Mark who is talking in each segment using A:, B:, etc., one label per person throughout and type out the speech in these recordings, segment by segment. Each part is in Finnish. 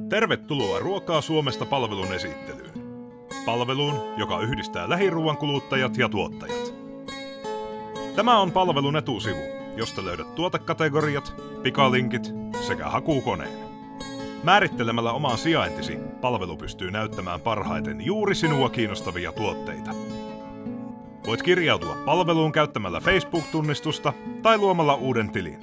A: Tervetuloa Ruokaa Suomesta -palvelun esittelyyn. Palveluun, joka yhdistää lähiruuan kuluttajat ja tuottajat. Tämä on palvelun etusivu, josta löydät tuotekategoriat, pikalinkit sekä hakukoneen. Määrittelemällä oman sijaintisi, palvelu pystyy näyttämään parhaiten juuri sinua kiinnostavia tuotteita. Voit kirjautua palveluun käyttämällä Facebook-tunnistusta tai luomalla uuden tilin.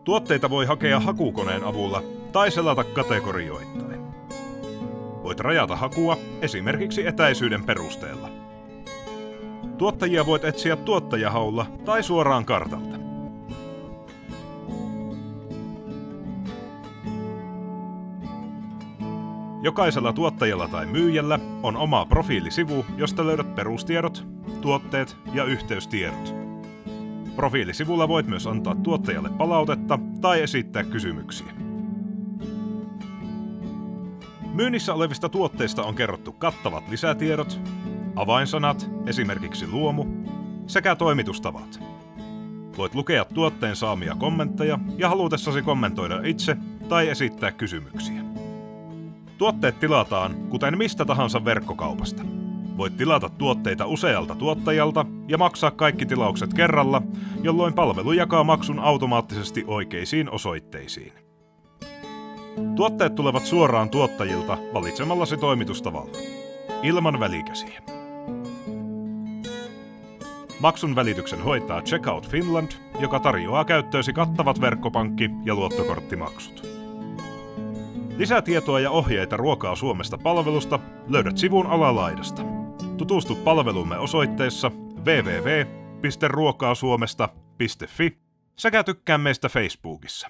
A: Tuotteita voi hakea hakukoneen avulla tai selata kategorioittain. Voit rajata hakua esimerkiksi etäisyyden perusteella. Tuottajia voit etsiä tuottajahaulla tai suoraan kartalta. Jokaisella tuottajalla tai myyjällä on oma profiilisivu, josta löydät perustiedot, tuotteet ja yhteystiedot. Profiilisivulla voit myös antaa tuottajalle palautetta tai esittää kysymyksiä. Myynnissä olevista tuotteista on kerrottu kattavat lisätiedot, avainsanat, esimerkiksi luomu, sekä toimitustavat. Voit lukea tuotteen saamia kommentteja ja halutessasi kommentoida itse tai esittää kysymyksiä. Tuotteet tilataan kuten mistä tahansa verkkokaupasta. Voit tilata tuotteita usealta tuottajalta ja maksaa kaikki tilaukset kerralla, jolloin palvelu jakaa maksun automaattisesti oikeisiin osoitteisiin. Tuotteet tulevat suoraan tuottajilta valitsemallasi toimitustavalla, ilman välikäsiä. Maksun välityksen hoitaa Checkout Finland, joka tarjoaa käyttöösi kattavat verkkopankki- ja luottokorttimaksut. Lisätietoa ja ohjeita Ruokaa Suomesta -palvelusta löydät sivun alalaidasta. Tutustu palvelumme osoitteessa www.ruokaasuomesta.fi sekä tykkää meistä Facebookissa.